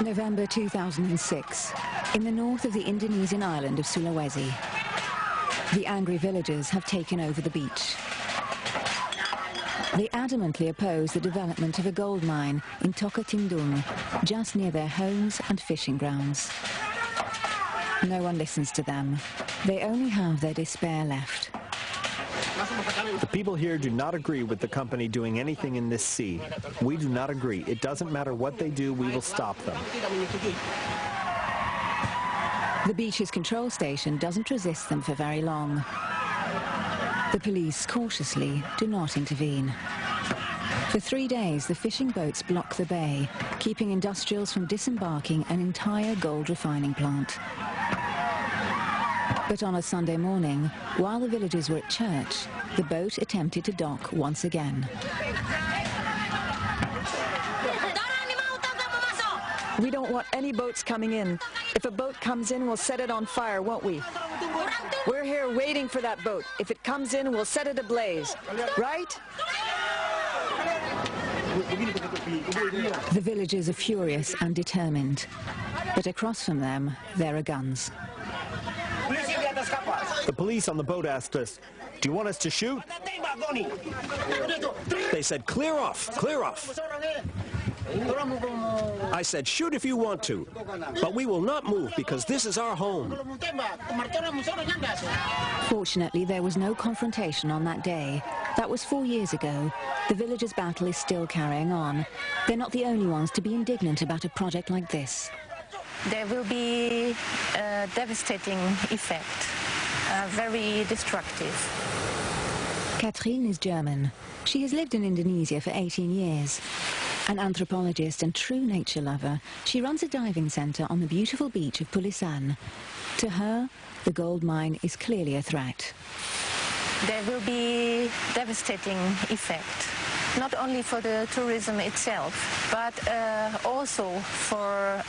November 2006, in the north of the Indonesian island of Sulawesi. The angry villagers have taken over the beach. They adamantly oppose the development of a gold mine in Tokatindung, just near their homes and fishing grounds. No one listens to them. They only have their despair left. The people here do not agree with the company doing anything in this sea. We do not agree. It doesn't matter what they do, we will stop them. The beach's control station doesn't resist them for very long. The police cautiously do not intervene. For 3 days, the fishing boats block the bay, keeping industrials from disembarking an entire gold refining plant. But on a Sunday morning, while the villagers were at church, the boat attempted to dock once again. We don't want any boats coming in. If a boat comes in, we'll set it on fire, won't we? We're here waiting for that boat. If it comes in, we'll set it ablaze. Right? The villagers are furious and determined. But across from them, there are guns. The police on the boat asked us, "Do you want us to shoot?" They said, "Clear off, clear off." I said, "Shoot if you want to, but we will not move because this is our home." Fortunately, there was no confrontation on that day. That was 4 years ago. The villagers' battle is still carrying on. They're not the only ones to be indignant about a project like this. There will be a devastating effect, very destructive. Katrien is German. She has lived in Indonesia for 18 years. An anthropologist and true nature lover, she runs a diving centre on the beautiful beach of Pulisan. To her, the gold mine is clearly a threat. There will be devastating effect, not only for the tourism itself, but also for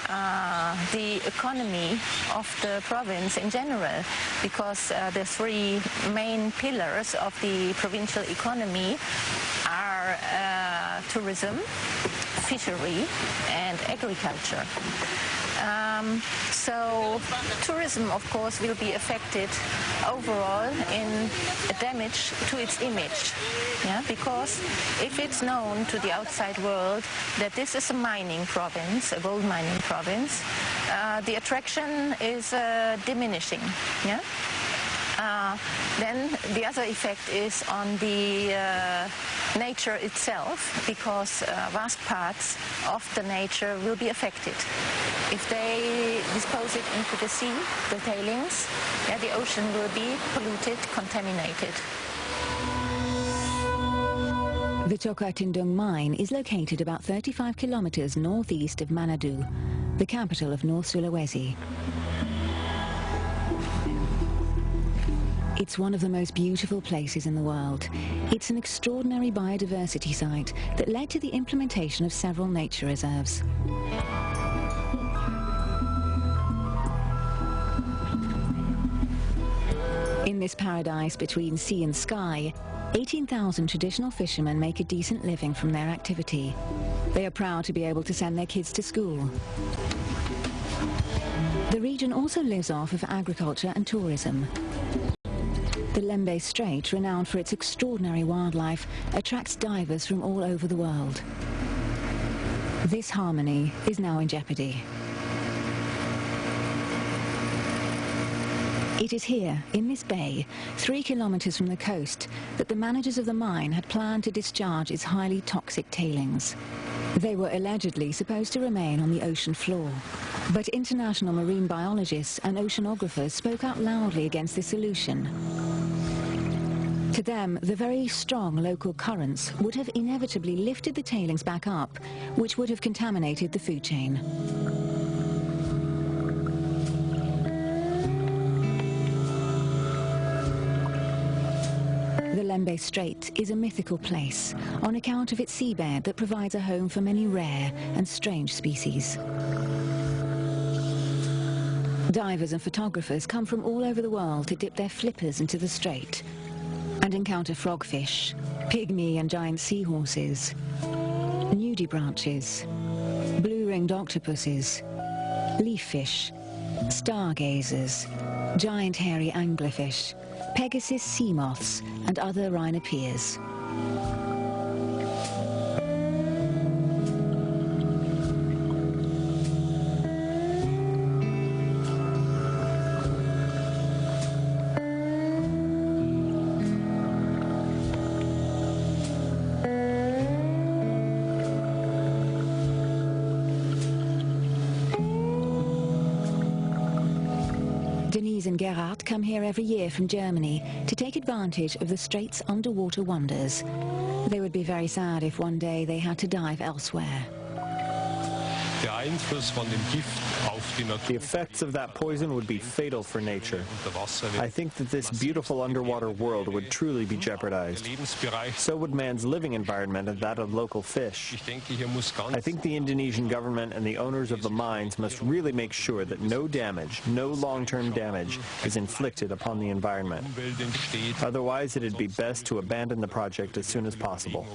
the economy of the province in general, because the three main pillars of the provincial economy are tourism, fishery, and agriculture. So tourism, of course, will be affected overall in damage to its image, yeah? Because if it's known to the outside world that this is a mining province, a gold mining province, the attraction is diminishing, yeah? Then the other effect is on the nature itself, because vast parts of the nature will be affected. If they dispose it into the sea, the tailings, yeah, the ocean will be polluted, contaminated. The Tokatindung mine is located about 35 kilometers northeast of Manado, the capital of North Sulawesi. It's one of the most beautiful places in the world. It's an extraordinary biodiversity site that led to the implementation of several nature reserves. In this paradise between sea and sky, 18,000 traditional fishermen make a decent living from their activity. They are proud to be able to send their kids to school. The region also lives off of agriculture and tourism. The Lembe Strait, renowned for its extraordinary wildlife, attracts divers from all over the world. This harmony is now in jeopardy. It is here, in this bay, 3 kilometers from the coast, that the managers of the mine had planned to discharge its highly toxic tailings. They were allegedly supposed to remain on the ocean floor. But international marine biologists and oceanographers spoke out loudly against this solution. To them, the very strong local currents would have inevitably lifted the tailings back up, which would have contaminated the food chain. The Lembe Strait is a mythical place on account of its seabed that provides a home for many rare and strange species. Divers and photographers come from all over the world to dip their flippers into the strait and encounter frogfish, pygmy and giant seahorses, nudibranches, blue two-ringed octopuses, leaf fish, stargazers, giant hairy anglerfish, Pegasus sea moths, and other rhinoperes. Denise and Gerhard come here every year from Germany to take advantage of the Strait's underwater wonders. They would be very sad if one day they had to dive elsewhere. The effects of that poison would be fatal for nature. I think that this beautiful underwater world would truly be jeopardized. So would man's living environment and that of local fish. I think the Indonesian government and the owners of the mines must really make sure that no damage, no long-term damage, is inflicted upon the environment. Otherwise, it'd be best to abandon the project as soon as possible.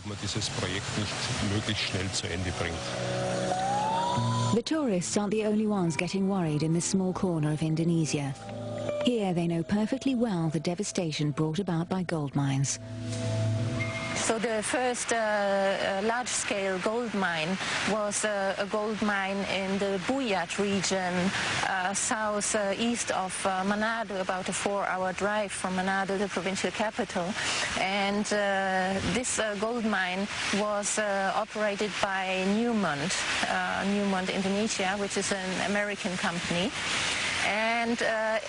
The tourists aren't the only ones getting worried in this small corner of Indonesia. Here they know perfectly well the devastation brought about by gold mines. So the first large-scale gold mine was a gold mine in the Buyat region, southeast of Manado, about a 4-hour drive from Manado, the provincial capital. And this gold mine was operated by Newmont Indonesia, which is an American company. And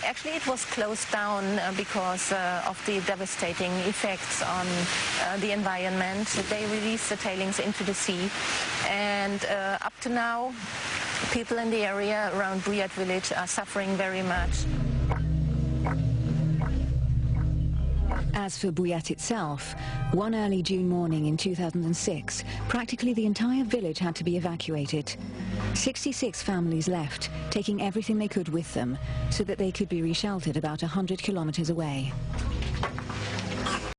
actually it was closed down because of the devastating effects on the environment. They released the tailings into the sea, and up to now people in the area around Buyat village are suffering very much. As for Buyat itself, one early June morning in 2006, practically the entire village had to be evacuated. 66 families left, taking everything they could with them, so that they could be resheltered about 100 kilometers away.